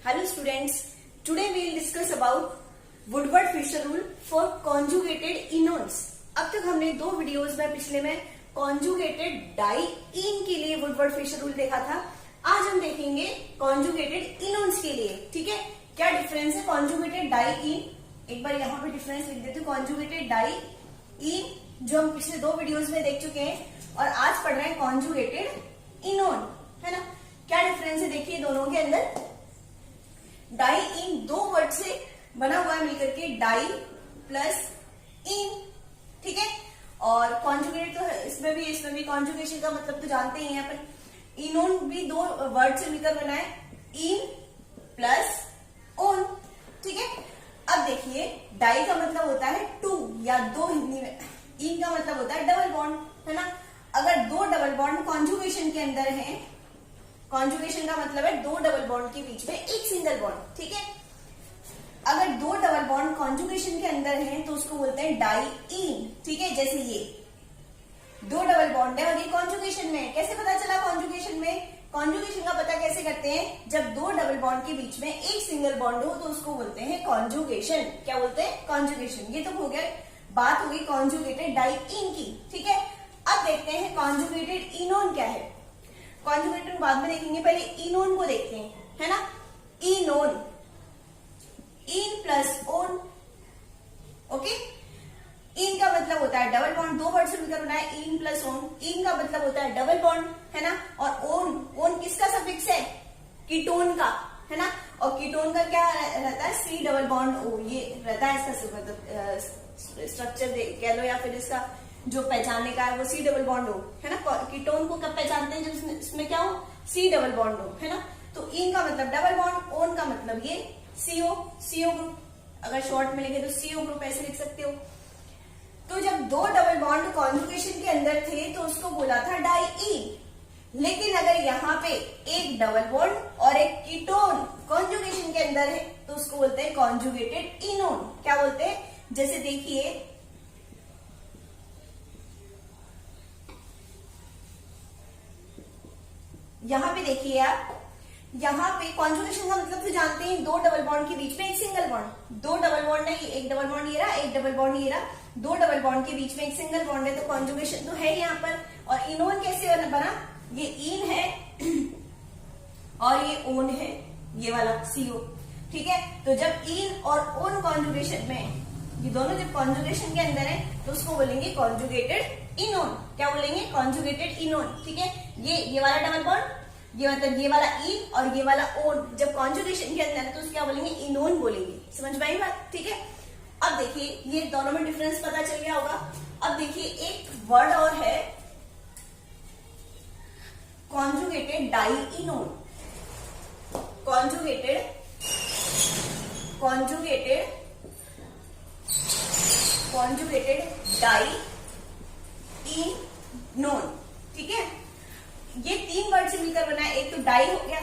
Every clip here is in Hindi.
Hello students, today we will discuss about Woodward-Fisher rule for conjugated enones. अब तक हमने दो वीडियोस में पिछले में conjugated डाइईन के लिए Woodward-Fisher rule देखा था. आज हम देखेंगे conjugated enones के लिए. ठीक है, क्या डिफरेंस है conjugated डाइईन? एक बार यहाँ पे डिफरेंस लिख देते. conjugated डाइईन जो हम पिछले दो वीडियोस में देख चुके हैं और आज पढ़ रहे हैं conjugated enone, है ना. क्या डिफरेंस है देखिए दोनों के अंदर. डाइईन दो वर्ड से बना हुआ है मिलकर के, डाई प्लस इन. ठीक है, और कॉन्जुगेट तो इसमें भी कॉन्जुगेशन का मतलब तो जानते ही हैं अपन. इनोन भी दो वर्ड से मिलकर बना है, इन प्लस ओन. ठीक है, अब देखिए डाई का मतलब होता है टू या दो हिंदी में. इन का मतलब होता है डबल बॉन्ड, है ना. अगर दो डबल बॉन्ड कॉन्जुगेशन के अंदर है, कॉन्जुगेशन का मतलब है दो डबल बॉन्ड के बीच में एक सिंगल बॉन्ड. ठीक है, अगर दो डबल बॉन्ड कॉन्जुगेशन के अंदर हैं तो उसको बोलते हैं डाइईन. ठीक है, जैसे ये दो डबल बॉन्ड है और ये कॉन्जुगेशन में है. कैसे पता चला कॉन्जुगेशन में? कॉन्जुगेशन का पता कैसे करते हैं? जब दो डबल बॉन्ड के बीच में एक सिंगल बॉन्ड हो तो उसको बोलते हैं कॉन्जुगेशन. क्या बोलते हैं? कॉन्जुगेशन. ये तो हो गया, बात होगी कॉन्जुगेटेड डाइईन की. ठीक है, अब देखते हैं कॉन्जुगेटेड इनोन क्या है. कॉन्जुगेटेड बाद में देखेंगे, पहले इनोन को देखते हैं, है ना. इनोन, इन प्लस ओन. ओके, इन का मतलब होता है डबल बॉन्ड. दो वर्ड से मिलकर बना है इन प्लस ओन. इन का मतलब होता है डबल बॉन्ड, है ना. और ओन किसका सफिक्स है? कीटोन का, है ना. और कीटोन का क्या रहता है? C double bond O. ये रहता है इसका मतलब स्ट्रक्चर कह लो या फिर इसका जो पहचानने का है वो सी डबल बॉन्ड हो, है ना. कीटोन को कब पहचानते हैं? जब इसमें क्या हो? सी डबल बॉन्ड हो, है ना. तो इन का मतलब डबल बॉन्ड, ओन का मतलब ये सीओ ग्रुप. अगर शॉर्ट में लिखे तो सीओ ग्रुप ऐसे लिख सकते हो. तो जब दो डबल बॉन्ड कॉन्जुगेशन के अंदर थे तो उसको बोला था डाइईन. लेकिन अगर यहाँ पे एक डबल बॉन्ड और एक कीटोन कॉन्जुगेशन के अंदर है तो उसको बोलते हैं कॉन्जुगेटेड इनोन. क्या बोलते हैं? जैसे देखिए यहाँ पे देखिए आप, यहाँ पे कॉन्जुगेशन का मतलब तो जानते हैं, दो डबल बॉन्ड के बीच में एक सिंगल बॉन्ड. दो डबल बॉन्ड नहीं, एक डबल बॉन्ड ये रहा, एक डबल बॉन्ड ये रहा. दो डबल बॉन्ड के बीच में एक सिंगल बॉन्ड है तो कॉन्जुगेशन तो है यहाँ पर. और इनोन कैसे बना? ये इन है और ये ओन है, ये वाला सीओ. ठीक है, तो जब इन और ओन कॉन्जुगेशन में, ये दोनों जब कॉन्जुगेशन के अंदर है तो उसको बोलेंगे कॉन्जुगेटेड इनोन. क्या बोलेंगे? कॉन्जुगेटेड इनोन. ठीक है, ये वाला डबल बॉन्ड, ये मतलब ये वाला इन और ये वाला ओन जब कॉन्जुगेशन के अंदर है तो उसको क्या बोलेंगे? इनोन बोलेंगे. समझ में आई बात? ठीक है, अब देखिए ये दोनों में डिफरेंस पता चल गया होगा. अब देखिए एक वर्ड और है कॉन्जुगेटेड डाइईनोन. कॉन्जुगेटेड डाइईनोन. ठीक है, ये तीन वर्ड से मिलकर बना है. एक तो डाई हो गया,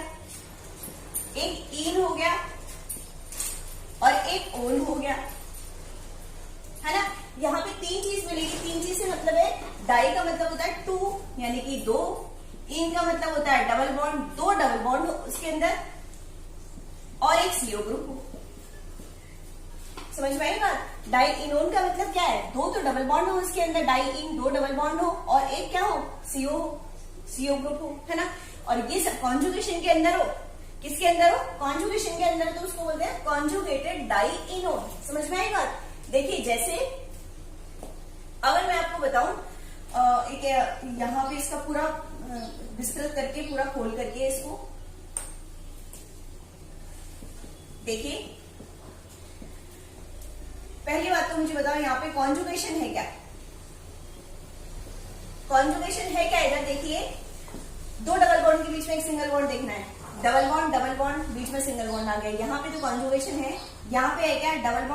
एक इन हो गया और एक ओन हो गया, है ना. यहाँ पे तीन चीज मिलेगी. तीन चीज से मतलब है, डाई का मतलब होता है टू यानी कि दो. इन का मतलब होता है डबल बॉन्ड, दो डबल बॉन्ड हो उसके अंदर और एक सीओ ग्रुप हो. समझ में आई बात? डाइईनोन का मतलब क्या है? दो तो डबल बॉन्ड हो उसके अंदर, डाइईन दो डबल बॉन्ड हो और एक क्या हो? सीओ ग्रुप हो, है ना. और ये सब कॉन्जुगेशन के अंदर हो. किसके अंदर हो? कॉन्जुगेशन के अंदर. तो उसको बोलते हैं कॉन्जुगेटेड डाइईनोन. समझ में आई बात? देखिए जैसे अगर मैं आपको बताऊं, यहाँ पे इसका पूरा विस्तृत करके, पूरा खोल करके इसको देखिए. पहली बात तो मुझे बताओ यहाँ पे कॉन्जुगेशन है क्या? कॉन्जुगेशन है क्या? इधर देखिए दो डबल बॉन्ड के बीच में एक सिंगल बॉन्ड देखना है. डबल बॉन्ड बीच में सिंगल बॉन्ड आ गया. यहाँ पे तो कॉन्जुगेशन है. यहाँ पे है क्या? डबल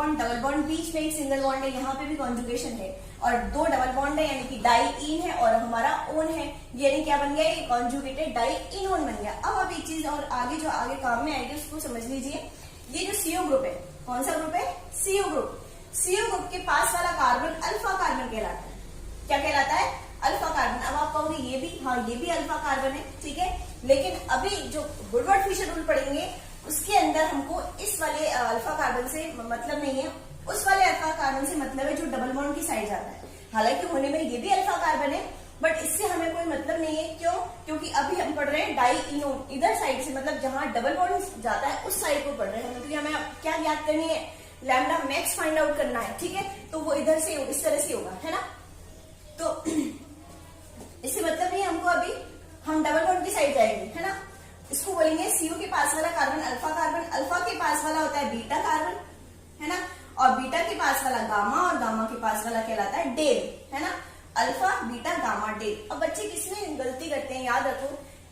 बॉन्ड बीच में एक सिंगल बॉन्ड है. यहाँ पे भी कॉन्जुगेशन है और दो डबल बॉन्ड है यानी कि डाइईन है और हमारा ओन है. यानी क्या बन गया? ये कॉन्जुगेटेड डाइईनोन बन गया. अब आप एक चीज और आगे जो आगे काम में आएगी उसको समझ लीजिए. ये जो सीओ ग्रुप है, कौन सा ग्रुप है? CO group. सीओ ग्रुप के पास वाला कार्बन अल्फा कार्बन कहलाता है. क्या कहलाता है? Alpha carbon. अब आप कहोगे ये भी, हाँ ये भी अल्फा कार्बन है. ठीक है, लेकिन अभी जो वुडवर्ड फिशर रूल पढ़ेंगे उसके अंदर हमको इस वाले अल्फा कार्बन से मतलब नहीं है, उस वाले अल्फा कार्बन से मतलब है जो डबल बॉन्ड की साइड जाता है। हालांकि होने में ये भी अल्फा कार्बन है, बट इससे हमें कोई मतलब नहीं है। क्यों? क्योंकि अभी हम पढ़ रहे हैं डाई इनोन, इधर साइड से, मतलब जहां डबल बॉन्ड जाता है उस साइड को पढ़ रहे हैं हम। क्योंकि हमें क्या याद करनी है, लैम्डा मैक्स फाइंड आउट करना है, ठीक है। तो वो इधर से इस तरह से होगा, है ना। तो इससे मतलब नहीं हमको, अभी हम डबल बॉन्ड की साइड जाएंगे, है ना। इसको बोलेंगे सीओ के पास वाला कार्बन अल्फा कार्बन, अल्फा के पास वाला होता है बीटा कार्बन, है ना। और बीटा के पास वाला गामा, और गामा के पास वाला कहलाता है डेल, है ना। Alpha beta gamma del. अब बच्चे किसमें गलती करते हैं, याद रखो,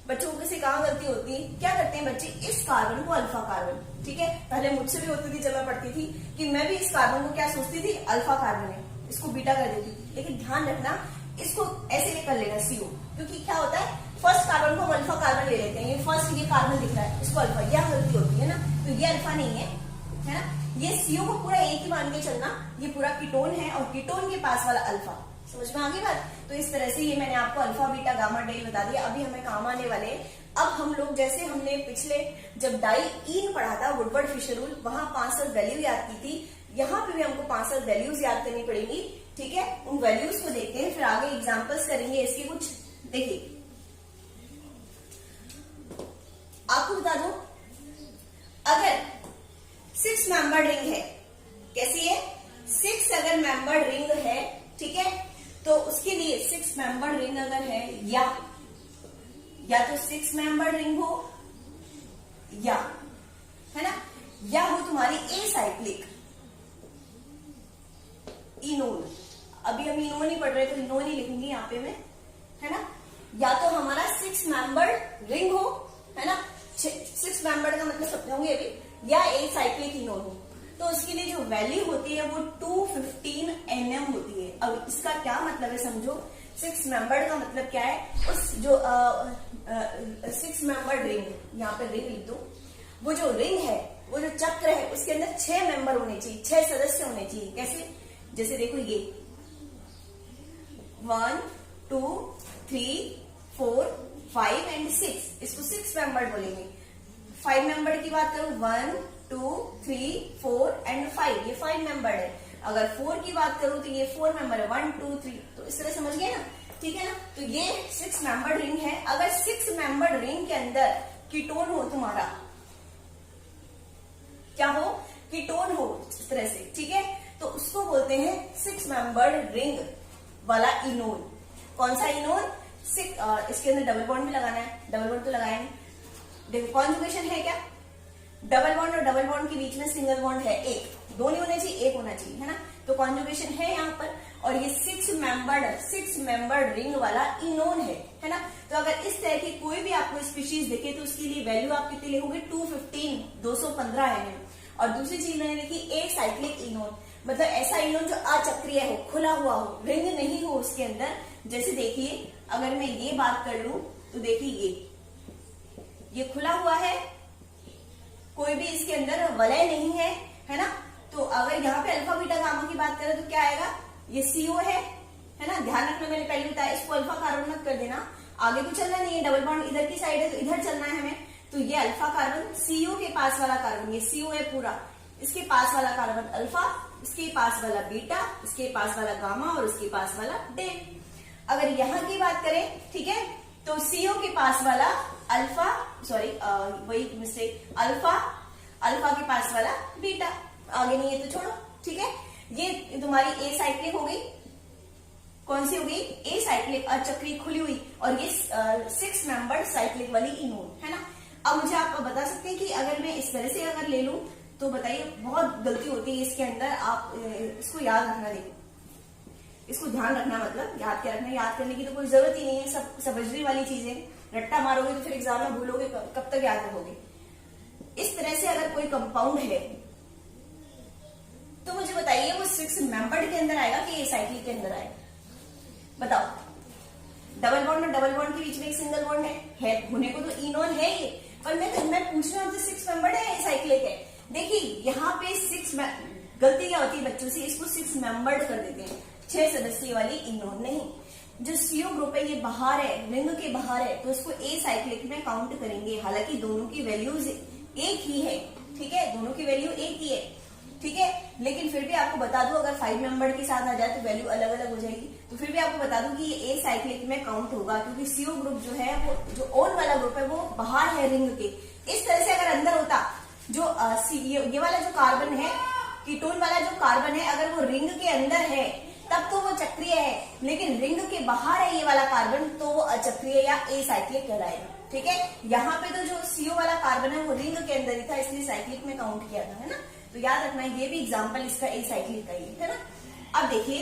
बच्चों को से कहाँ गलती होती है, क्या करते हैं बच्चे, इस कार्बन को अल्फा कार्बन, ठीक है। पहले मुझसे भी होती थी जब मैं पढ़ती थी कि मैं भी इस कार्बन को क्या सोचती थी, अल्फा कार्बन है, इसको बीटा कर देती थी। लेकिन ध्यान रखना, इसको ऐसे कर लेना सीओ, क्योंकि क्या होता है, फर्स्ट कार्बन को हम अल्फा कार्बन ले लेते हैं। ये फर्स्ट ये कार्बन दिख रहा है, इसको अल्फा, यह गलती होती है ना। तो ये अल्फा नहीं है, है ना। ये सीओ को पूरा एक ही मान के चलना, ये पूरा कीटोन है और कीटोन के पास वाला अल्फा। समझ में आ गई बात। तो इस तरह से ये मैंने आपको अल्फा बीटा गामा डेल बता दिया। अभी हमें काम आने वाले, अब हम लोग जैसे हमने पिछले जब डाई इन पढ़ा था वुडवर्ड फिशर रूल, वहां 5 वैल्यू याद की थी, यहाँ पे भी हमको 5 वैल्यूज याद करनी पड़ेगी, ठीक है। उन वैल्यूज को देखते हैं, फिर आगे एग्जाम्पल्स करेंगे इसके कुछ। देखिए आपको बता दो, अगर 6 मेंबर्ड रिंग है, कैसी है, 6 अगर मेंबर्ड रिंग है, ठीक है, तो उसके लिए 6 मेंबर्ड रिंग अगर है, या तो 6 मेंबर्ड रिंग हो, या, है ना, या हो तुम्हारी ए साइक्लिक इनोन। अभी हम इनोन ही पढ़ रहे तो इनोन ही लिखेंगे यहाँ पे मैं, है ना। या तो हमारा 6 मेंबर्ड रिंग हो, है ना, 6 मेंबर्ड का मतलब समझोगे अभी, या ए साइक्लिक इनोन हो। तो उसके लिए जो वैल्यू होती है वो 215 nm होती है। अब इसका क्या मतलब है समझो, 6 मेंबर्ड का मतलब क्या है, उस जो 6 मेंबर्ड रिंग, यहाँ पे रिंग लिख दो, वो जो रिंग है, वो जो चक्र है, उसके अंदर 6 मेंबर होने चाहिए, 6 सदस्य होने चाहिए। कैसे, जैसे देखो ये 1 2 3 4 5 एंड 6, इसको 6 मेंबर्ड बोलेंगे। 5 मेंबर की बात करूं, 1 2 3 4 एंड 5, ये 5 मेंबर्ड है। अगर 4 की बात करूं तो ये 4 मेंबर है, 1 2 3। तो इस तरह समझ गए ना, ठीक है ना। तो ये 6 मेंबर्ड रिंग है। अगर 6 मेंबर्ड रिंग के अंदर कीटोन हो तुम्हारा, क्या हो, कीटोन हो, इस तरह से, ठीक है, तो उसको बोलते हैं 6 मेंबर्ड रिंग वाला इनोन। कौन सा इनोन, इसके अंदर डबल बॉन्ड भी लगाना है, डबल बॉन्ड तो लगाए नहीं। देखो कॉन्जुगेशन है क्या, डबल बॉन्ड और डबल बॉन्ड के बीच में सिंगल बॉन्ड है, एक, दो नहीं होने चाहिए, एक होना चाहिए, है ना। तो कॉन्जुगेशन है यहाँ पर, और ये 6 मेंबर्ड रिंग वाला इनोन है ना। तो अगर इस तरह की कोई भी आपको स्पीशीज दिखे तो उसके लिए वैल्यू आप कितनी लिखोगे, 215 nm। और दूसरी चीज मैंने लिखी ए साइक्लिक इनोन, मतलब ऐसा इनोन जो अचक्रीय हो, खुला हुआ हो, रिंग नहीं हो उसके अंदर। जैसे देखिए अगर मैं ये बात कर लूं तो देखिए ये खुला हुआ है, कोई भी इसके अंदर वलय नहीं है ना। तो अगर यहाँ पे अल्फा बीटा गामा की बात करें तो क्या आएगा, ये सीओ है ना। ध्यान रखना, मैंने पहले बताया इसको अल्फा कार्बन मत कर देना, आगे तो चलना नहीं है, डबल बॉन्ड इधर की साइड है तो इधर चलना है हमें। तो ये अल्फा कार्बन, सीओ के पास वाला कार्बन, ये सीओ है पूरा, इसके पास वाला कार्बन अल्फा, इसके पास वाला बीटा, इसके पास वाला गामा और इसके पास वाला डेल। अगर यहाँ की बात करें, ठीक है, तो सीओ के पास वाला अल्फा, सॉरी वही मिस्टेक, अल्फा के पास वाला बीटा, आगे नहीं है तो छोड़ो, ठीक है। ये तुम्हारी ए साइक्लिक हो गई, कौन सी हो गई, ए साइक्लिक, अचक्री खुली हुई, और ये 6 मेंबर्ड साइक्लिक वाली इनोन, है ना। अब मुझे आप बता सकते हैं कि अगर मैं इस तरह से अगर ले लूं तो बताइए, बहुत गलती होती है इसके अंदर। आप इसको याद रखना, देखो इसको ध्यान रखना, मतलब याद क्या रखना, याद करने की तो कोई जरूरत ही नहीं है, सब समझने वाली चीजें। रट्टा मारोगे तो फिर एग्जाम में भूलोगे, कब तक याद रखोगे। इस तरह से अगर कोई कंपाउंड है तो मुझे बताइए वो 6 मेंबर्ड के अंदर आएगा कि ए साइक्लिक के अंदर आएगा, बताओ। डबल बॉन्ड और डबल बॉन्ड के बीच में एक सिंगल बॉन्ड है, होने को तो इनोन है ये, पर मैं पूछ रहा हूं 6 मेंबर्ड है, ए साइक्लिक है। देखिए यहाँ पे 6 गलती क्या होती है बच्चों से, इसको 6 मेंबर्ड कर देते हैं, 6 सदस्य वाली इनोन नहीं। जो सीओ ग्रुप है ये बाहर है, रिंग के बाहर है, तो इसको ए साइक्लिक में काउंट करेंगे। हालांकि दोनों की वैल्यूज एक ही है, ठीक है, दोनों की वैल्यू एक ही है, ठीक है। लेकिन फिर भी आपको बता दूं, अगर 5 मेंबर के साथ आ जाए तो वैल्यू अलग अलग हो जाएगी। तो फिर भी आपको बता दूं कि ये साइक्लिक में काउंट होगा, क्योंकि CO ग्रुप जो है वो जो ओन वाला ग्रुप है वो बाहर है रिंग के। इस तरह से अगर अंदर होता, जो ये वाला जो कार्बन है, कीटोन वाला जो कार्बन है, अगर वो रिंग के अंदर है तब तो वो चक्रीय है, लेकिन रिंग के बाहर है ये वाला कार्बन तो वो अचक्रीय या एसाइक्लिक कहलाएगा, ठीक है। यहाँ पे तो जो CO वाला कार्बन है वो रिंग के अंदर ही था, इसलिए साइक्लिक में काउंट किया था, है ना। तो याद रखना, ये भी एग्जाम्पल इसका एसाइक्लिक का ही है ना। अब देखिए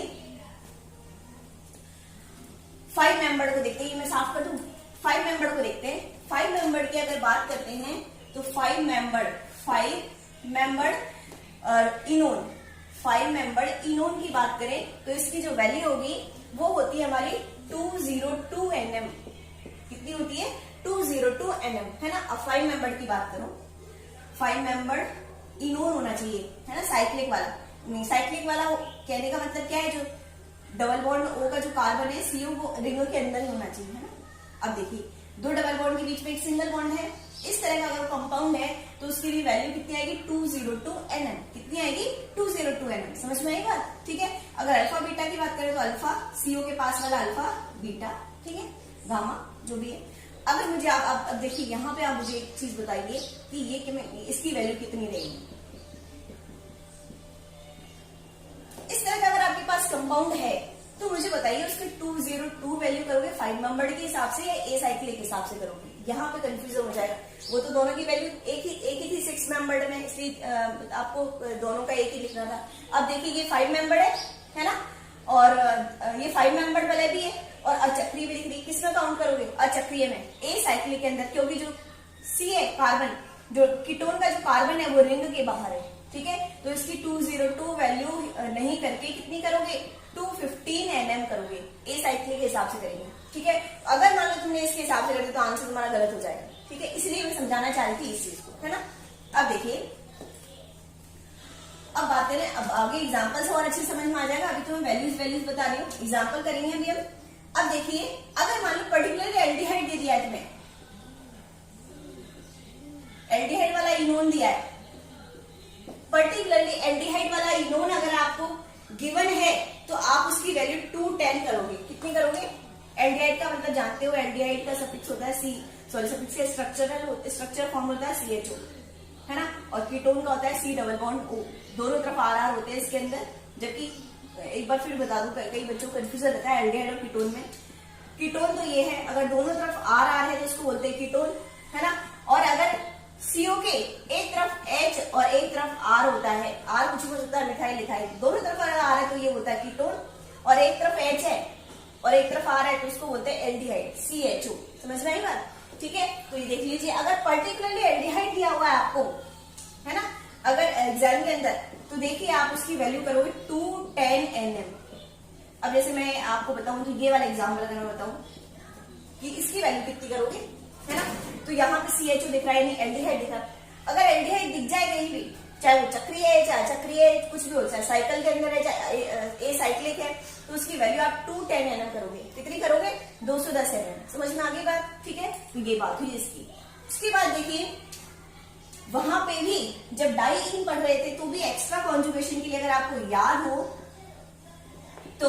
5 मेंबर को देखते हैं, ये मैं साफ कर दूं। 5 मेंबर को देखते हैं। 5 मेंबर की अगर बात करते हैं तो 5 मेंबर इनोन, 5 मेंबर इनोन की बात करें तो इसकी जो वैल्यू होगी वो होती है हमारी 202 Nm। कितनी होती है? 202 Nm, है ना। अब 5 मेंबर की बात करो, 5 मेंबर इनोन होना चाहिए, है ना, साइक्लिक वाला नहीं। साइक्लिक वाला कहने का मतलब क्या है, जो डबल बॉन्ड O का जो कार्बन है CO वो रिंग के अंदर ही होना चाहिए, है ना। अब देखिए 2 डबल बॉन्ड के बीच में एक सिंगल बॉन्ड है, इस तरह का अगर कंपाउंड है तो उसकी भी वैल्यू कितनी आएगी? 202 Nm। कितनी आएगी? 202 Nm। समझ में आई बात? ठीक है। अगर अल्फा बीटा की बात करें तो अल्फा, CO के पास वाला अल्फा, बीटा, ठीक है, गामा जो भी है। अगर मुझे आप अब देखिए यहाँ पे आप मुझे एक चीज बताइए कि ये इसकी वैल्यू कितनी रहेगी। इस तरह का अगर आपके पास कंपाउंड है तो मुझे बताइए उसके 202 वैल्यू करोगे 5 मेंबर के हिसाब से या एसाइक्लिक के हिसाब से करोगे? यहाँ पे कंफ्यूजन हो जाएगा। वो तो दोनों की वैल्यू एक ही थी 6 मेंबर में, इसलिए आपको दोनों का एक ही लिखना था। अब देखिए ये 5 मेंबर है ना, और ये 5 मेंबर वाले भी है, और अचक्रीय भी दिख रही है। किसमें काउंट करोगे? अचक्रीय में, एसाइक्लिक के अंदर, क्योंकि जो C है कार्बन, जो कीटोन का जो कार्बन है वो रिंग के बाहर है, ठीक है। तो इसकी 202 वैल्यू नहीं करके कितनी करोगे? 215 Nm करोगे, एसाइक्लिक के हिसाब से करेंगे, ठीक है। अगर मान लो तुमने इसके हिसाब से कर दिया तो आंसर तुम्हारा गलत हो जाएगा, ठीक है। इसलिए मैं समझाना चाह रही थी इस चीज को, है ना। अब देखिए, अब बात करें, अब आगे एग्जांपल से और अच्छे समझ में आ जाएगा। अभी तो मैं वैल्यूज बता रही हूँ, एग्जांपल करेंगे अभी हम। अब देखिए, अगर मान लो पर्टिकुलरली एल्डिहाइड दे दिया है तुम्हें, एल्डिहाइड वाला इनोन दिया है, पर्टिकुलरली एल्डिहाइड वाला इनोन अगर आपको गिवन है तो आप उसकी वैल्यू 210 करोगे। कितनी करोगे? एल्डिहाइड का मतलब जानते हो, एल्डिहाइड का सफिक्स होता है सफिक्स का स्ट्रक्चर फॉर्म होता है CHO, है ना, और कीटोन का होता है C डबल बॉन्ड O। दोनों तरफ RR होते हैं इसके अंदर। जबकि एक बार फिर बता दूं, कई बच्चों को कंफ्यूजन रहता है एल्डिहाइड और कीटोन में। कीटोन तो ये है, अगर दोनों तरफ RR है तो उसको बोलते हैं कीटोन, है ना। और अगर CO के एक तरफ H और एक तरफ R होता है, R कुछ भी होता है, लिखाई, दोनों तरफ अगर R है तो ये होता है कीटोन, और एक तरफ H है और एक तरफ R है तो उसको बोलते हैं एल्डिहाइड, CHO। समझ में आई बात? ठीक है। तो ये देख लीजिए, अगर पर्टिकुलरली एल्डिहाइड दिया हुआ है आपको, है ना, अगर एग्जाम के अंदर, तो देखिए आप उसकी वैल्यू करोगे 210 Nm। अब जैसे मैं आपको बताऊं, तो ये वाला एग्जाम्पल अगर मैं बताऊं कि इसकी वैल्यू कितनी करोगे, है ना, तो यहाँ पे CHO दिख रहा है, नहीं एल्डिहाइड दिख रहा है। अगर एल्डिहाइड दिख जाए कहीं भी, चाहे वो चक्रीय है चाहे अचक्रीय है, कुछ भी हो, चाहे साइकिल के अंदर है चाहे एसाइक्लिक है, तो उसकी वैल्यू आप 210 Nm करोगे। कितनी करोगे? 210 Nm। समझ में आ गई बात? ठीक है। तो ये बात हुई इसकी। उसके बाद देखिए, वहां पे भी जब डाई इन पढ़ रहे थे तो भी एक्स्ट्रा कॉन्जुगेशन के लिए, अगर आपको याद हो तो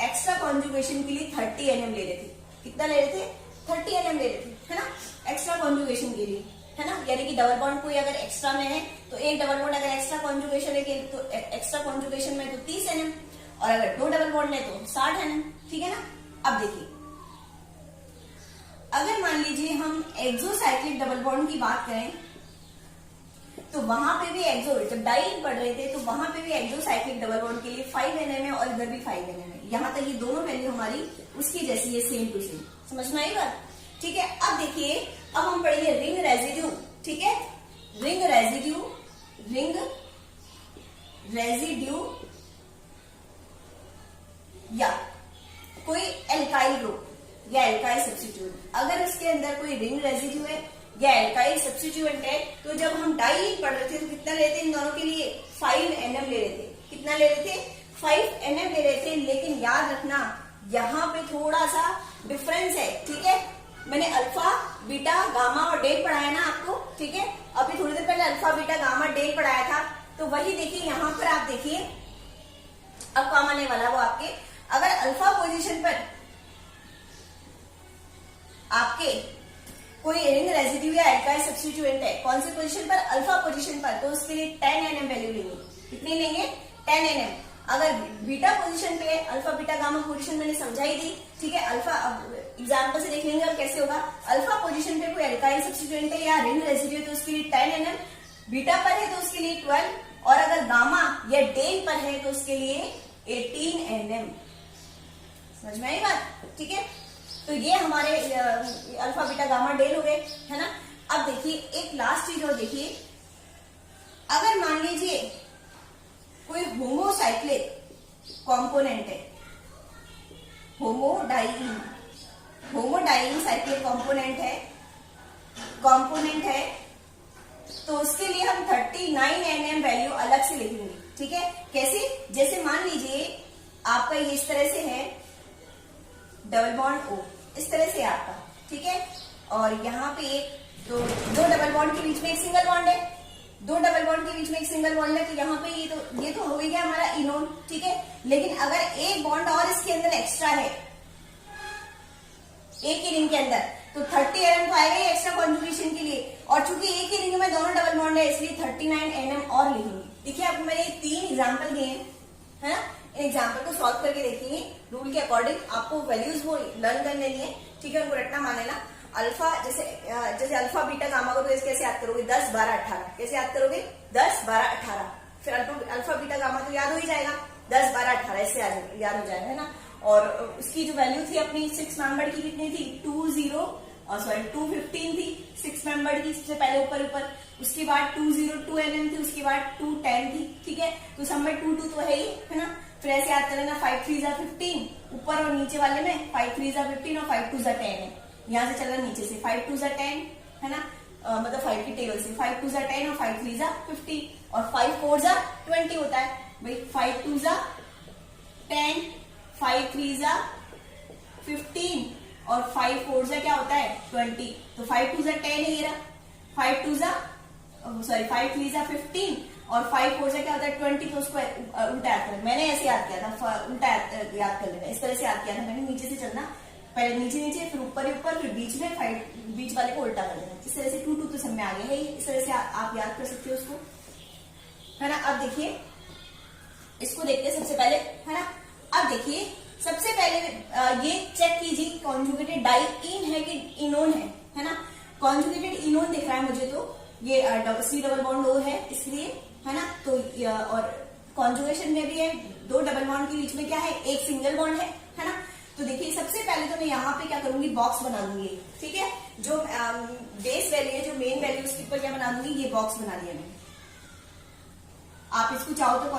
एक्स्ट्रा कॉन्जुगेशन के लिए 30 Nm ले रहे थे। कितना ले रहे थे? 30 Nm ले रहे थे, है ना, एक्स्ट्रा कॉन्जुगेशन के लिए, है ना। यानी कि डबल बॉन्ड कोई अगर एक्स्ट्रा में है तो एक डबल बॉन्ड अगर एक्स्ट्रा कॉन्जुगेशन है तो एक्स्ट्रा कॉन्जुगेशन में तो 30 Nm, और अगर 2 डबल बॉन्ड है तो 60 Nm, ठीक है ना। अब देखिए, अगर मान लीजिए हम एक्सोसाइक्लिक डबल बॉन्ड की बात करें तो वहां पे भी जब डाई पढ़ रहे थे तो वहां पे भी एक्सोसाइक्लिक डबल बॉन्ड के लिए 5 Nm है, और इधर भी 5 Nm है। यहां तक ये दोनों वैल्यू हमारी उसकी जैसी है, सेम टू सेम। समझ में आई बात? ठीक है। अब देखिए, अब हम पढ़ेंगे रिंग रेजिड्यू, ठीक है। रिंग रेजिड्यू या कोई एल्काइल ग्रुप या एल्काइल सब्स्टिट्यूएंट, अगर उसके अंदर कोई रिंग रेजिड्यू है या एल्काइल सब्स्टिट्यूएंट है, तो जब हम डाई पढ़ रहे थे तो कितना लेते इन दोनों के लिए? 5 Nm ले रहे थे। कितना ले रहे थे? 5 Nm ले रहे थे। लेकिन याद रखना, यहाँ पे थोड़ा सा डिफरेंस है, ठीक है। मैंने अल्फा बीटा गामा और डेल पढ़ाया ना आपको, ठीक है। अभी थोड़ी देर पहले अल्फा बीटा गामा डेल पढ़ाया था, तो वही देखिए यहाँ पर आप देखिए अब काम आने वाला वो आपके, अगर अल्फा पोजीशन पर आपके कोई रिंग रेजिड्यू या एल्काइल सब्स्टिट्यूएंट है, कौन सी पोजीशन पर, अल्फा पोजीशन पर, तो उसके लिए 10 nm वैल्यू लेंगे। कितनी लेंगे, 10 nm। अगर बीटा पोजीशन पे है, अल्फा बीटा गामा पोजीशन मैंने समझाई दी, ठीक है। अल्फा एग्जाम्पल से देख लेंगे और कैसे होगा। अल्फा पोजीशन पे कोई एल्काइल सब्स्टिट्यूएंट है या रिंग रेजिड्यू तो उसके लिए 10 nm, बीटा पर है तो उसके लिए 12, और अगर गामा या डेल पर है तो उसके लिए 18 nm। समझ में आई बात, ठीक है। तो ये हमारे अल्फा बीटा गामा डेल हो गए, है ना। अब देखिए एक लास्ट चीज और देखिए, अगर मान लीजिए कोई होमोसाइक्लिक कंपोनेंट है, होमोडाइईन साइक्लिक कंपोनेंट है, तो उसके लिए हम 39 nm वैल्यू अलग से लिखेंगे, ठीक है। कैसे, जैसे मान लीजिए आपका ये इस तरह से है डबल बॉन्ड O, इस तरह से आपका, ठीक है। और यहाँ पे एक दो डबल बॉन्ड के बीच में एक सिंगल बॉन्ड है, दो डबल बॉन्ड के बीच में एक सिंगल बॉन्ड है, तो यहाँ पे ये तो हो गया हमारा इनोन, ठीक है। लेकिन अगर एक बॉन्ड और इसके अंदर एक्स्ट्रा है, एक ही रिंग के अंदर, तो 30 nm तो आएगा ही एक्स्ट्रा कॉन्जुगेशन के लिए, और चूंकि एक ही रिंग में दोनों डबल बॉन्ड है इसलिए 39 nm और लिखेंगे। देखिए आपको मैंने 3 एग्जाम्पल दिए हैं, है ना। इन एग्जाम्पल को सॉल्व करके देखेंगे रूल के अकॉर्डिंग, आपको वैल्यूज वो लर्न कर लेनी है, ठीक है। उनको रटना मान लेना। अल्फा जैसे अल्फा बीटा गामा को तो इस कैसे याद करोगे, 10 12 18, कैसे याद करोगे, 10 12 18। फिर अल्फा बीटा गामा तो याद हो ही जाएगा, 10 12 18 इससे याद हो जाएगा, है ना। और उसकी जो वैल्यू थी अपनी 6 मेंबर की कितनी थी, 215 थी 6 मेंबर की, सबसे पहले ऊपर, उसके बाद 202 nm थी, उसके बाद 210 थी, ठीक है। तो सब में 2 तो है ही, है ना। फिर ऐसे याद कर लेना, 5 3 15, ऊपर और नीचे वाले में 5 3 15 और 5 2 10 है। यहाँ से चलना नीचे से 5 2 10, है ना, मतलब 5 की टेबल से 5 2 10 और 5 3 15 और 5 4 20 होता है भाई। 5 2 10, 5 3 15 और 5 4 क्या होता है 20। तो 5 2 10 है ये रहा, 5 3 15 और 5 4 क्या होता है 20। तो उसको उल्टा याद करना, मैंने ऐसे याद किया था, उल्टा याद कर लेना, इस तरह से याद किया था मैंने। नीचे से चलना, पहले नीचे फिर ऊपर फिर बीच में, बीच वाले को उल्टा कर देना। इस तरह से 2 2 तो सब में आ गया है, इस तरह से आप याद कर सकते हो उसको, है ना। अब देखिए इसको देखते हैं सबसे पहले, है ना। अब देखिए सबसे पहले ये चेक कीजिए कॉन्जुगेटेड डाइईन है कि इनोन है ना। कॉन्जुगेटेड इनोन दिख रहा है मुझे, तो ये C डबल बॉन्ड O है इसलिए, है ना। तो और कॉन्जुगेशन में भी है, 2 डबल बॉन्ड के बीच में क्या है, एक सिंगल बॉन्ड है ना। तो देखिए सबसे पहले तो मैं यहाँ पे क्या करूंगी, बॉक्स बना दूंगी, ठीक है। जो बेस वैल्यू है, जो मेन वैल्यू, उसके ऊपर क्या बना दूंगी, ये बॉक्स बना दिया मैंने। आप इसको चाहो तो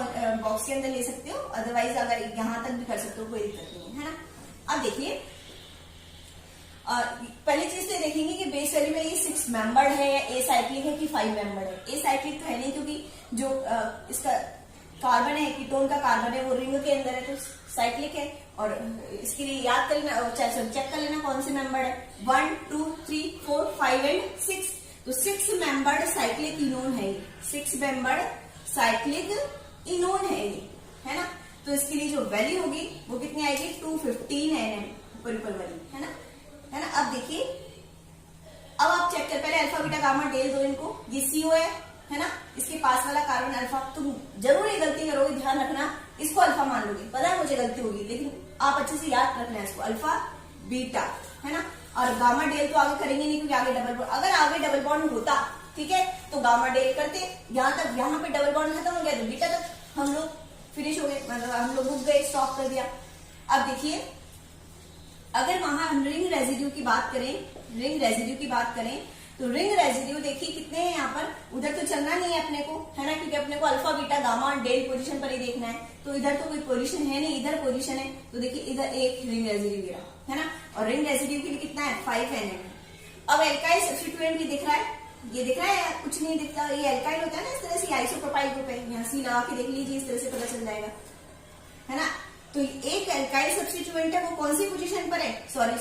बॉक्स के अंदर ले सकते हो, अदरवाइज अगर यहाँ तक भी कर सकते हो, कोई दिक्कत नहीं है ना। अब देखिए पहली चीज तो देखेंगे कि बेस वैल्यू में ये 6 मेंबर्ड है, ए साइक्लिक है कि 5 मेंबर्ड है। ए साइक्लिक तो है नहीं, क्योंकि जो इसका कार्बन है, कीटोन का कार्बन है, वो रिंग के अंदर है, तो साइक्लिक है। और इसके लिए याद कर लेना, चेक कर लेना कौन से मेंबर है, 1 2 3 4 5 एंड 6। तो 6 मेंबर्ड साइक्लिक इनोन है, 6 मेंबर्ड साइक्लिक इनोन है ये, है ना। तो इसके लिए जो वैल्यू होगी वो कितनी आएगी, 215 nm ऊपर वाली, है ना। अब देखिए, अब आप चेक कर, पहले अल्फा बीटा गामा डेल दो इनको, ये CO है ना। इसके पास वाला कार्बन अल्फा, तुम जरूर ये गलती करोगे, ध्यान रखना, इसको अल्फा मान लोगे, पता है मुझे गलती होगी, लेकिन आप अच्छे से याद रखना है इसको, अल्फा बीटा, है ना। और गामा डेल तो आगे करेंगे नहीं, क्योंकि आगे डबल बॉन्ड, अगर आगे डबल बॉन्ड होता, ठीक है, तो गामा डेल करते, यहाँ पे डबल बॉन्ड खत्म हो गया, तो बीटा तक हम लोग फिनिश हो गए, मतलब हम लोग रुक गए, स्टॉप कर दिया। अब देखिए अगर वहां हम रिंग रेजिड्यू की बात करें, तो रिंग रेजिड्यू देखिए कितने हैं यहाँ पर, उधर तो चलना नहीं है अपने को, है ना, क्योंकि अपने को alpha beta gamma del position पर ही देखना है। तो इधर तो कोई पोजीशन है नहीं, इधर पोजीशन है, तो देखिए इधर एक रिंग रेजिड्यू गिरा, है ना। और रिंग रेजिड्यू के लिए कितना है, 5 nm। अब एल्काइल सब्स्टिट्यूएंट भी दिख रहा है, ये दिख रहा है, कुछ नहीं दिखता, ये एल्काइल होता है ना, इस तरह से आइसोप्रोपाइल ग्रुप है, यहाँ C लगा के देख लीजिए, इस तरह से पता चल जाएगा, है ना। तो एक एल्काइल सब्स्टिट्यूएंट है, वो कौन सी पोजीशन पर है, sorry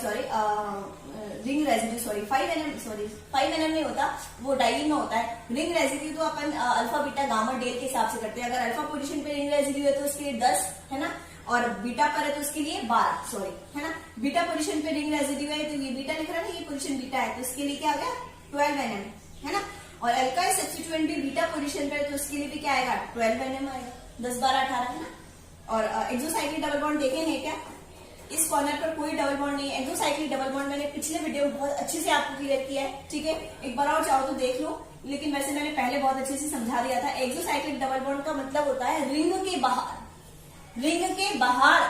ring residue, sorry 5 NM नहीं होता, वो डाइईन में होता है। रिंग रेजिड्यू तो अपन अल्फा बीटा गामा डेल के हिसाब से करते हैं। अगर अल्फा पोजीशन पे रिंग रेजिड्यू है तो उसके लिए 10 है ना, और बीटा पर है तो उसके लिए 12, सॉरी है ना। बीटा पोजीशन पे रिंग रेजिड्यू है तो ये बीटा लिख रहा है ना, ये पोजीशन बीटा है, तो इसके लिए क्या आ गया 12 NM है ना। और एल्काइल सब्स्टिट्यूएंट भी बीटा पोजीशन पे है तो उसके लिए भी क्या आएगा 12 NM आएगा, 10 12 18 है ना। और एक्सोसाइक्लिक डबल बॉन्ड देखे हैं क्या, इस कॉर्नर पर कोई डबल बॉन्ड नहीं है। एक्सोसाइक्लिक डबल बॉन्ड मैंने पिछले वीडियो में बहुत अच्छे से आपको क्लियर किया है, ठीक है, एक बार और चाहो तो देख लो, लेकिन वैसे मैंने पहले बहुत अच्छे से समझा दिया था। एक्सोसाइक्लिक डबल बॉन्ड का मतलब होता है रिंग के बाहर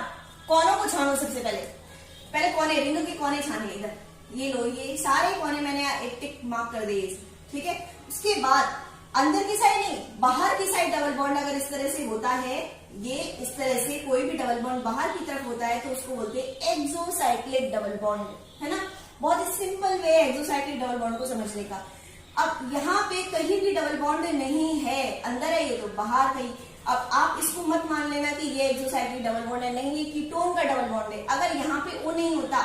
कोनों को छानो। सबसे पहले कोने, रिंग के कोने छाने, इधर ये लो, ये सारे कोने मैंने एक टिक मार्क कर दिए, ठीक है। उसके बाद अंदर की साइड नहीं, बाहर की साइड डबल बॉन्ड अगर इस तरह से होता है, ये इस तरह से कोई भी डबल बॉन्ड बाहर की तरफ होता है तो उसको बोलते हैं एक्सोसाइक्लिक डबल बॉन्ड, है ना। बहुत ही सिंपल वे है एक्सोसाइक्लिक डबल बॉन्ड को समझने का। अब यहाँ पे कहीं भी डबल बॉन्ड नहीं है, अंदर है ये तो बाहर कहीं। अब आप इसको मत मान लेना कि ये एक्सोसाइक्लिक डबल बॉन्ड है, नहीं, ये कीटोन का डबल बॉन्ड है। अगर यहाँ पे ओ नहीं होता,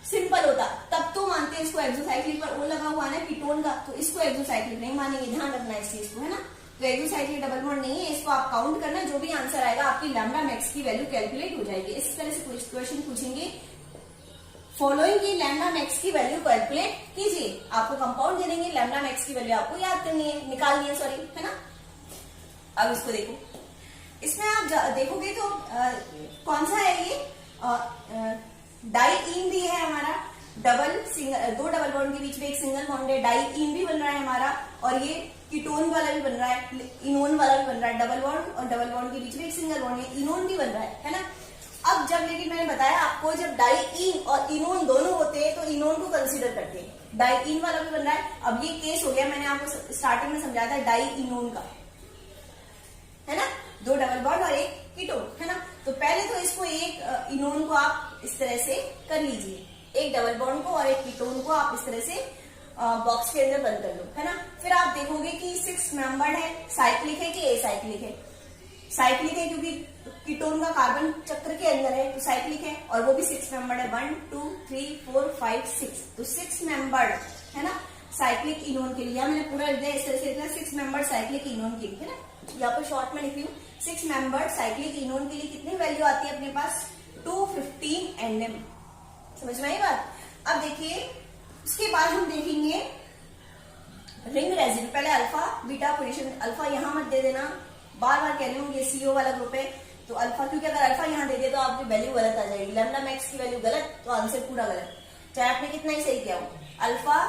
सिंपल होता, तब तो मानते हैं इसको एक्सोसाइक्लिक, पर ओ लगा हुआ है कीटोन का, तो इसको एक्सोसाइक्लिक नहीं मानेंगे, ध्यान रखना इस चीज को, है ना। तो एक्सोसाइक्लिक डबल बॉन्ड नहीं है, इसको आप काउंट करना, जो भी आंसर आएगा आपकी लैम्डा मैक्स की वैल्यू कैलकुलेट हो जाएगी। इस तरह से क्वेश्चन पूछेंगे, फॉलोइंग की लैम्डा मैक्स की वैल्यू कैलकुलेट कीजिए। आपको कंपाउंड दे देंगे, लैम्डा मैक्स की वैल्यू आपको याद करनी है, निकालनी है, सॉरी, है ना। अब इसको देखो, इसमें आप देखोगे तो कौन सा है ये, डाइईन भी है हमारा, दो डबल बॉन्ड के बीच में एक सिंगल बॉन्ड है, डाइईन भी बन रहा है हमारा, और ये कीटोन वाला भी बन रहा है, इनोन वाला भी बन रहा है। डबल बॉन्ड और डबल बॉन्ड के बीच में एक सिंगल बॉन्ड है, इनोन भी बन रहा है ना। अब जब, लेकिन मैंने बताया आपको, जब डाइईन और इनोन दोनों होते हैं तो इनोन को कंसीडर करते हैं। डाइईन वाला भी बन रहा है। अब ये केस हो गया, मैंने आपको स्टार्टिंग में समझाया था, डाइईनोन का, है ना, दो डबल बॉन्ड और एक कीटोन, है ना। तो पहले तो इसको एक इनोन को आप इस तरह से कर लीजिए, एक डबल बॉन्ड को और एक कीटोन को आप इस तरह से बॉक्स के अंदर बंद कर लो, है ना। फिर आप देखोगे कि 6 मेंबर्ड है, साइक्लिक है कि एसाइक्लिक है। साइक्लिक है क्योंकि कीटोन का कार्बन चक्र के अंदर है, तो साइक्लिक है, और वो भी 6 मेंबर्ड है, 1 2 3 4 5 6, तो 6 मेंबर्ड है ना साइक्लिक इनोन के लिए। मैंने पूरा लिख दिया इस तरह से, लिखना 6 मेंबर्ड साइक्लिक इनोन के लिए, है ना। यहाँ पर शॉर्ट में लिख रही हूँ, 6 मेंबर्ड साइक्लिक इनोन के लिए कितनी वैल्यू आती है अपने पास, 215 NM। समझ में आई बात। अब देखिए, उसके बाद हम देखेंगे रिंग रेजिड्यू। पहले अल्फा बीटा पोजीशन, अल्फा यहां मत दे देना, बार बार कह रही हूँ, ये CO वाला ग्रुप है तो अल्फा, क्योंकि अगर अल्फा यहां दे दे तो आपकी वैल्यू गलत आ जाएगी, लैम्डा मैक्स की वैल्यू गलत, तो आंसर पूरा गलत, चाहे आपने कितना ही सही किया हो। अल्फा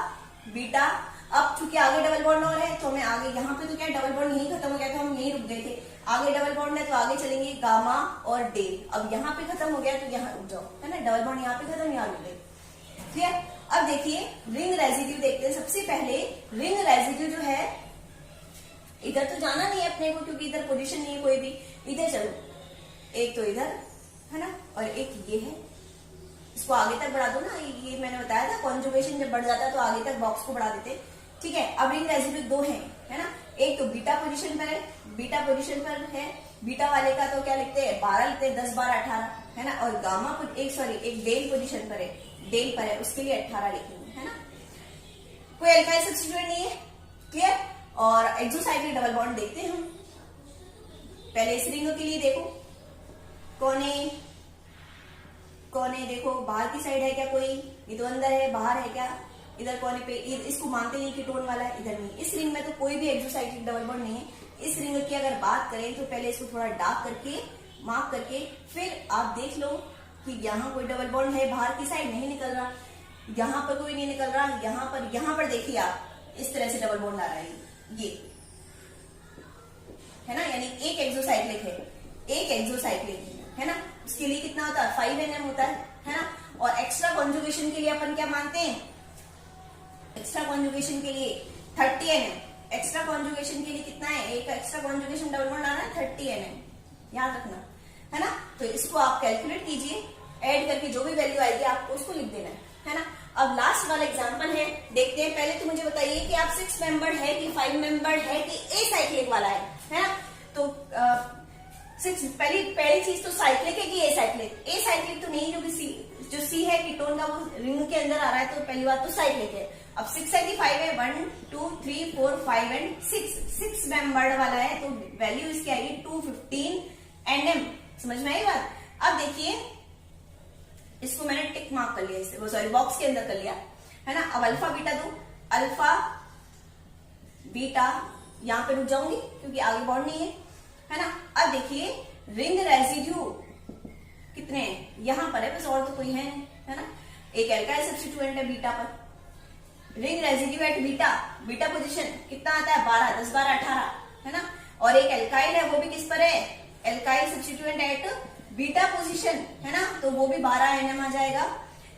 बीटा, अब चूंकि आगे डबल बॉन्ड और है तो हमें आगे, यहाँ पे तो क्या डबल बॉन्ड यही खत्म हो गया था, हम यही रुक गए थे। आगे डबल बॉन्ड है तो आगे चलेंगे गामा और डेल। अब यहाँ पे खत्म हो गया तो यहाँ रुक जाओ, है ना, डबल बॉन्ड यहाँ पे खत्म, यहाँ रुक गए, क्लियर। अब देखिए रिंग रेजिड्यू देखते हैं। सबसे पहले रिंग रेजिड्यू जो है, इधर तो जाना नहीं है अपने को क्योंकि इधर पोजीशन नहीं है कोई भी, इधर चलो, एक तो इधर है ना, और एक ये है, इसको आगे तक बढ़ा दो ना, ये मैंने बताया था कॉन्जुगेशन जब बढ़ जाता है तो आगे तक बॉक्स को बढ़ा देते, ठीक है। अब रिंग रेजिड्यू 2 है ना, एक तो बीटा पोजीशन पर है, बीटा पोजीशन पर है, बीटा वाले का तो क्या लिखते हैं 12 लिखते हैं, 10 12 18, है ना। और गामा एक डेल पोजीशन पर है, डेल पर है, उसके लिए 18 लिखेंगे, है ना। कोई एल्काइल सब्स्टिट्यूएंट नहीं है, क्लियर। और एक्सोसाइक्लिक डबल बॉन्ड देखते हैं हम। पहले इस रिंग के लिए देखो, कोने देखो, बाहर की साइड है क्या कोई, ये तो अंदर है, बाहर है क्या, इधर कोने पे, इसको मानते हैं कीटोन वाला है, इधर नहीं। इस रिंग में तो कोई भी एक्सोसाइक्लिक डबल बॉन्ड नहीं है। इस रिंग की अगर बात करें तो पहले इसको थोड़ा डार्क करके मार्क करके, फिर आप देख लो कि यहाँ कोई डबल बॉन्ड है, बाहर की साइड नहीं निकल रहा, यहाँ पर कोई नहीं निकल रहा, यहाँ पर देखिए आप इस तरह से डबल बॉन्ड आ रहा है, ये है ना, यानी एक एक्सोसाइक्लिक है ना। उसके लिए कितना होता है 5 NM होता है ना। और एक्स्ट्रा कॉन्जुगेशन के लिए अपन क्या मानते हैं, एक्स्ट्रा कॉन्जुगेशन के लिए 30 NM। एक्स्ट्रा कॉन्जुगेशन के लिए कितना है, एक एक्स्ट्रा कॉन्जुगेशन डबल बॉन्ड आना है 30 NM, याद रखना, है ना। तो इसको आप कैलकुलेट कीजिए, ऐड करके जो भी वैल्यू आएगी आपको उसको लिख देना है ना। अब लास्ट वाला एग्जांपल है, देखते हैं। पहले तो मुझे बताइए कि आप 6 मेंबर्ड है कि 5 मेंबर्ड है कि ए साइक्लिक वाला है ना। तो सिक्स पहली चीज तो साइक्लिक है कि ए साइक्लिक तो नहीं, क्योंकि जो सी है कीटोन का वो रिंग के अंदर आ रहा है, तो पहली बात तो साइक्लिक है। अब 6 है कि 5 है, 1 2 3 4 5 एंड 6 मेंबर्ड वाला है, तो वैल्यू इसकी आएगी 215 Nm। समझ में आई बात। अब देखिए इसको मैंने टिक मार्क कर लिया, इससे वो सॉरी बॉक्स के अंदर कर लिया है ना। अब अल्फा बीटा दो, अल्फा बीटा यहां पे रुक जाऊंगी क्योंकि आगे बॉन्ड नहीं है ना। अब देखिए रिंग रेजिड्यू कितने हैं, यहां पर है बस, और तो कोई है नहीं, है ना। एक एल्काइल सब्स्टिट्यूएंट है बीटा पर, ring residue at beta position कितना आता है 12, 10 12 18, है ना। और एक एल्काइल है वो भी किस पर है, alkyl substituent at beta position, है ना, तो वो भी 12 Nm आ जाएगा।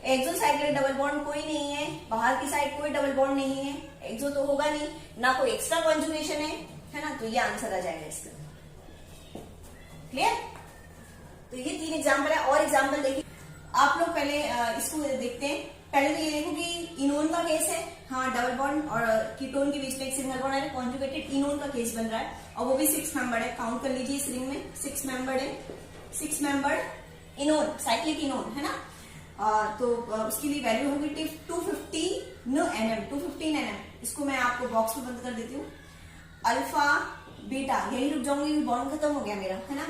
एक्सोसाइक्लिक डबल बॉन्ड कोई नहीं है, बाहर की साइड कोई डबल बॉन्ड नहीं है, एक्सो तो होगा नहीं, ना कोई एक्स्ट्रा कॉन्जुगेशन है ना, तो ये आंसर आ जाएगा इसका। क्लियर। तो ये 3 एग्जाम्पल है, और एग्जाम्पल देखिए आप लोग पहले इसको देखते हैं। पहले तो ये देखो कि इनोन का केस है, हाँ डबल बॉन्ड और कीटोन के बीच में एक सिंगल बॉन्ड है, कॉन्जुगेटेड इनोन का केस बन रहा है, और वो भी 6 मेंबर्ड है। काउंट कर लीजिए इस रिंग में 6 मेंबर्ड है, 6 मेंबर्ड इनोन, साइक्लिक इनोन, है ना। तो उसके लिए वैल्यू होगी 215 Nm। इसको मैं आपको बॉक्स में बंद कर देती हूँ। अल्फा बीटा यही रुक जाऊंगी, बॉन्ड खत्म हो गया मेरा, है ना।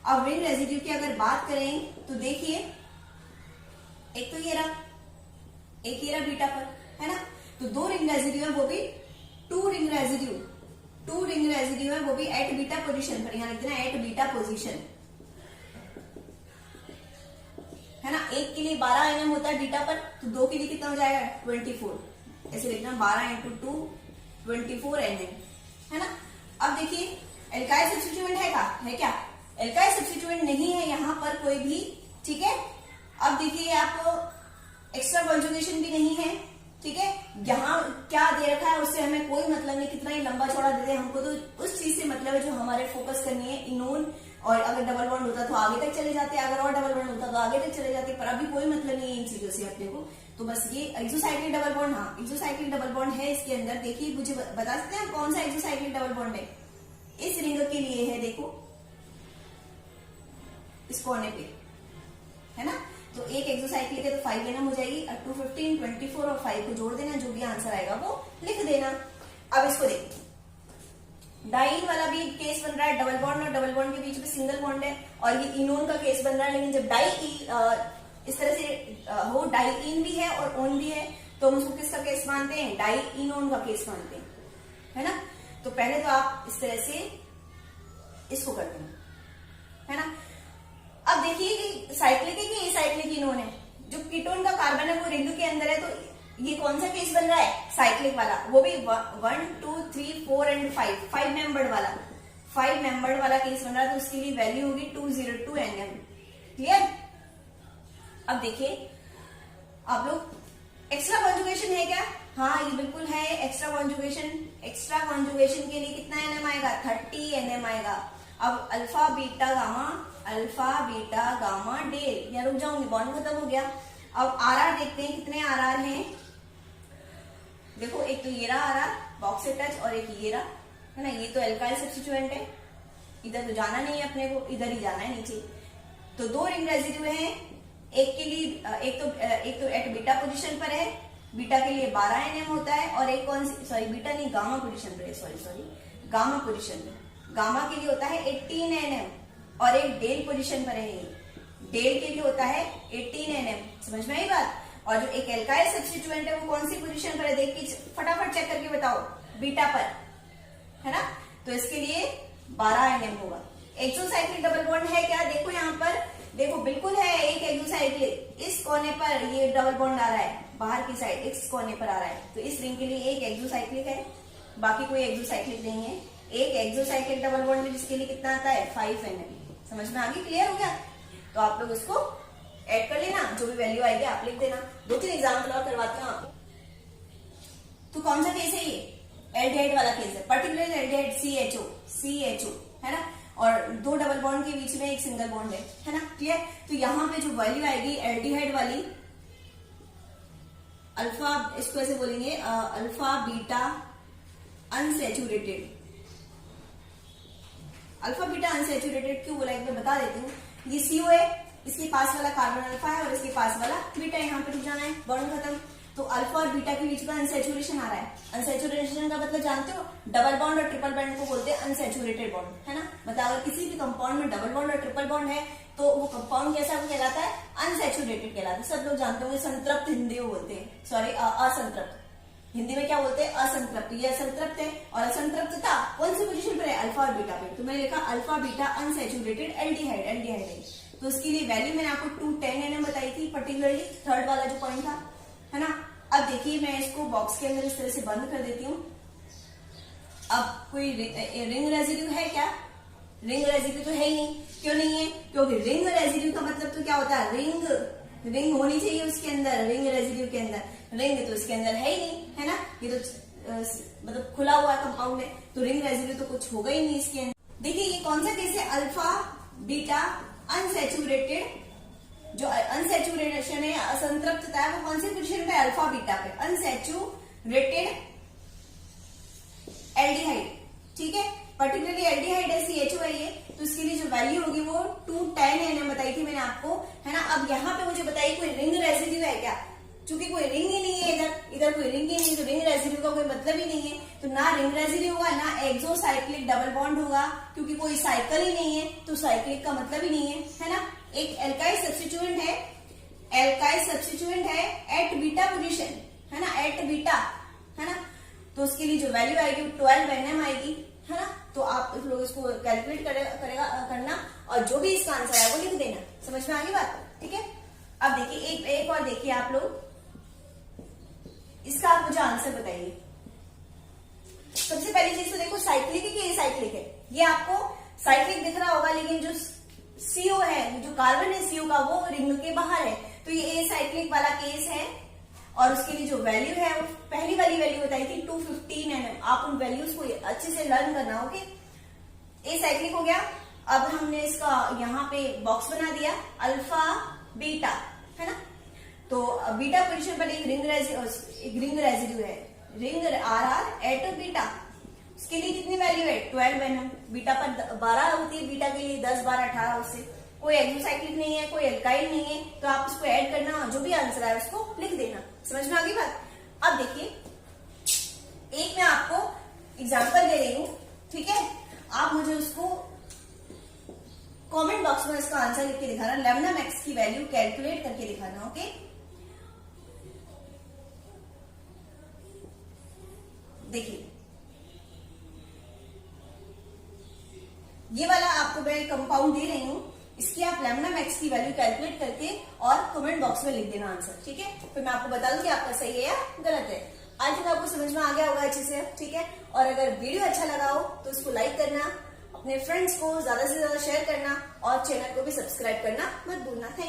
अब रिंग रेजिड्यू की अगर बात करें तो देखिए एक तो ये रहा, एक ये रहा बीटा पर, है ना। तो 2 रिंग रेजिड्यू है, वो भी 2 रिंग रेजिड्यू है, वो भी एट बीटा पोजीशन पर, यहां लिख देना एट बीटा पोजीशन, है ना। एक के लिए 12 Nm होता है बीटा पर, तो 2 के लिए कितना हो जाएगा 24, ऐसे लिखना 12 × 2 24 Nm, है ना। अब देखिए एल्काइल सब्स्टिट्यूएंट है क्या, एल्काइल सब्स्टिट्यूएंट नहीं है यहाँ पर कोई भी, ठीक है। अब देखिए आपको एक्स्ट्रा कॉन्जुगेशन भी नहीं है, ठीक है। यहाँ क्या दे रखा है उससे हमें कोई मतलब नहीं, कितना ही लंबा चौड़ा दे दे, हमको तो उस चीज से मतलब है जो हमारे फोकस करनी है इनोन। और अगर डबल बॉन्ड होता तो आगे तक चले जाते, अगर और डबल बॉन्ड होता तो आगे तक चले जाते, पर अभी कोई मतलब नहीं है इन चीजों से अपने को। तो बस ये एक्सोसाइक्लिक डबल बॉन्ड, हाँ एक्सोसाइक्लिक डबल बॉन्ड है इसके अंदर। देखिए मुझे बता सकते हैं कौन सा एक्सोसाइक्लिक डबल बॉन्ड है, इस रिंग के लिए है, देखो इस कोने पे, है ना। तो एक एक्सोसाइक्लिक है तो 5 Nm हो जाएगी, और 215 24 और 5 को जोड़ देना, जो भी आंसर आएगा वो लिख देना। अब इसको देखिए डाइन वाला भी केस बन रहा है, डबल बॉन्ड और डबल बॉन्ड के बीच में सिंगल बॉन्ड है, और ये इनोन का केस बन रहा है। लेकिन जब इस तरह से हो डाइइन भी है और ओन भी है, तो हम उसको किसका केस मानते हैं, डाइइनोन का केस मानते हैं, है ना। तो पहले तो आप इस तरह से इसको कर देना, है ना। अब देखिए कि साइक्लिक है कि एसाइक्लिक इनोन है, जो कीटोन का कार्बन है वो रिंग के अंदर है, तो ये कौन सा केस बन रहा है, साइक्लिक वाला, वो भी 1 2 3 4 एंड 5 मेंबर्ड वाला केस बन रहा है, तो उसके लिए वैल्यू होगी 202 Nm। क्लियर। अब देखिए आप लोग एक्स्ट्रा कॉन्जुगेशन है क्या, हाँ ये बिल्कुल है एक्स्ट्रा कॉन्जुगेशन के लिए कितना Nm आएगा 30 Nm आएगा। अब अल्फा बीटा गामा डेल, या रुक जाऊंगी बॉन्ड खत्म हो गया। अब आर देखते हैं कितने आर हैं, देखो एक तो ये रहा आर बॉक्स से टच, और एक ये रहा, है ना। ये तो एल्काइल सब्स्टिट्यूएंट है, इधर तो जाना नहीं है अपने को, इधर ही जाना है नीचे। तो 2 रिंग रेजिड्यू हैं, एक के लिए एक तो एट बीटा पोजीशन पर है, बीटा के लिए 12 Nm होता है, और एक कौन सी, सॉरी बीटा नहीं गामा पोजीशन पर है, सॉरी गामा पोजीशन पर, गामा के लिए होता है 18 Nm, और एक डेल पोजीशन पर है, डेल के लिए होता है 18 Nm। समझ में आई बात। और जो एक एल्काइल सब्स्टिट्यूएंट है वो कौन सी पोजीशन पर है, देख के फटाफट चेक करके बताओ, बीटा पर, है ना। तो इसके लिए 12 Nm होगा। एक्सोसाइक्लिक डबल बॉन्ड है क्या, देखो यहाँ पर, देखो बिल्कुल है एक एक्सोसाइक्लिक, इस कोने पर ये डबल बॉन्ड आ रहा है, बाहर की साइड इस कोने पर आ रहा है, तो इस रिंग के लिए एक एक्सोसाइक्लिक है, बाकी कोई एक्सोसाइक्लिक नहीं है। एक एक्सोसाइक्लिक डबल बॉन्ड है जिसके लिए कितना आता है 5 Nm। समझ में आगे, क्लियर हो गया। तो आप लोग इसको ऐड कर लेना, जो भी वैल्यू आएगी आप लिख देना। 2-3 एग्जाम्पल और करवाती हूँ आपको। तो कौन सा केस है ये, एल्डिहाइड वाला केस है, पर्टिकुलर एल्डिहाइड CHO, है ना। और 2 डबल बॉन्ड के बीच में एक सिंगल बॉन्ड है ना। क्लियर। तो यहाँ पे जो वैल्यू आएगी एल्डिहाइड वाली, अल्फा, इसको ऐसे बोलेंगे alpha beta unsaturated, alpha beta unsaturated क्यों बोला, एक बार बता देती हूँ। ये CO है, इसके पास वाला कार्बन अल्फा है और इसके पास वाला बीटा, यहाँ पे रुक जाना है, बॉन्ड खत्म। तो अल्फा और बीटा के बीच में अनसेचुरेशन आ रहा है। अनसेचुरेशन का मतलब जानते हो, डबल बॉन्ड और ट्रिपल बॉन्ड को बोलते हैं अनसेचुरेटेड बॉन्ड, है ना। मतलब अगर किसी भी कंपाउंड में डबल बॉन्ड और ट्रिपल बॉन्ड है तो वो कंपाउंड कैसा कहलाता है, अनसेचुरेटेड कहलाता है। सब लोग जानते होंगे, संतृप्त हिंदी में बोलते हैं, सॉरी असंतृप्त हिंदी में क्या बोलते हैं, असंतृप्त। ये असंतृप्त है और असंतृप्तता कौन सी पोजीशन पर है, अल्फा और बीटा पे। तो मैंने लिखा alpha beta unsaturated aldehyde, aldehyde है। तो इसके लिए वैल्यू मैंने आपको 210 nm बताई थी, पर्टिकुलरली थर्ड वाला जो पॉइंट था, है ना। अब देखिए मैं इसको बॉक्स के अंदर इस तरह से बंद कर देती हूँ। अब कोई रिंग रेजिड्यू है क्या, रिंग रेजिड्यू तो है ही नहीं। क्यों नहीं है, क्योंकि रिंग रेजिड्यू का मतलब तो क्या होता है, रिंग होनी चाहिए उसके अंदर, रिंग रेजिड्यू के अंदर। रिंग तो इसके अंदर है ही नहीं, है ना। ये तो मतलब खुला हुआ कंपाउंड है, तो रिंग रेजिड्यू तो कुछ होगा ही नहीं इसके अंदर। देखिए ये कौन सा केस है, अल्फा बीटा अनसेचुरेटेड। जो अनसेचुरेशन है, असंतृप्तता है, वो कौन सी पोजीशन पे, अल्फा बीटा पे, अनसेचुरेटेड एल्डिहाइड, ठीक है। पर्टिकुलरली एल्डिहाइड है, CHO है ये, तो इसके लिए जो वैल्यू होगी वो 210 nm बताई थी मैंने आपको, है ना। अब यहाँ पे मुझे बताइए कोई रिंग रेजिड्यू है क्या, चूंकि कोई रिंग ही नहीं है, इधर कोई रिंग ही नहीं, तो रिंग रेजिड्यू का कोई मतलब ही नहीं है। तो ना रिंग रेजिड्यू होगा, ना एक्सोसाइक्लिक डबल बॉन्ड होगा, क्योंकि कोई साइकिल ही नहीं है, तो साइक्लिक का मतलब ही नहीं है ना। एक एल्काइल सब्स्टिट्यूएंट है एट बीटा पोजीशन, है ना, एट बीटा, है ना। तो उसके लिए जो वैल्यू आएगी 12 nm आएगी, है ना। तो आप इस लोग इसको कैलकुलेट करना और जो भी इसका आंसर है वो लिख देना। समझ में आ गई बात, ठीक है। अब देखिए एक और देखिए आप लोग, इसका आप मुझे आंसर बताइए। सबसे पहली चीज तो देखो, साइक्लिक है कि एसाइक्लिक है। ये आपको साइक्लिक दिख रहा होगा, लेकिन जो CO है, जो कार्बन है CO का, वो रिंग के बाहर है, तो ये एसाइक्लिक वाला केस है। और उसके लिए जो वैल्यू है, वो पहली वाली वैल्यू बताई थी 215 nm। आप उन वैल्यूज को अच्छे से लर्न करना, ओके। एसाइक्लिक हो गया। अब हमने इसका यहाँ पे बॉक्स बना दिया, अल्फा बीटा, है ना। तो बीटा पोजीशन पर एक रिंग रेजिड्यू है, रिंग RR एट बीटा। उसके लिए कितनी वैल्यू है, 12 nm। बीटा पर 12 होती है, बीटा के लिए 10, 12, 18। उससे कोई एक्सोसाइक्लिक नहीं है, कोई एल्काइल नहीं है, तो आप उसको ऐड करना और जो भी आंसर है उसको लिख देना। समझ में आ गई बात। अब देखिए एक मैं आपको एग्जांपल दे रही हूं, ठीक है। आप मुझे उसको कमेंट बॉक्स में इसका आंसर लिख के दिखाना, लैम्डा मैक्स की वैल्यू कैलकुलेट करके दिखाना, ओके। देखिए ये वाला आपको मैं कंपाउंड दे रही हूं, इसकी आप लैम्डा मैक्स की वैल्यू कैलकुलेट करके और कमेंट बॉक्स में लिख देना आंसर, ठीक है। फिर मैं आपको बता दूं कि आपका सही है या गलत है। आज तक आपको समझ में आ गया होगा अच्छे से, ठीक है। और अगर वीडियो अच्छा लगा हो तो उसको लाइक करना, अपने फ्रेंड्स को ज्यादा से ज्यादा शेयर करना और चैनल को भी सब्सक्राइब करना मत भूलना। Thank you.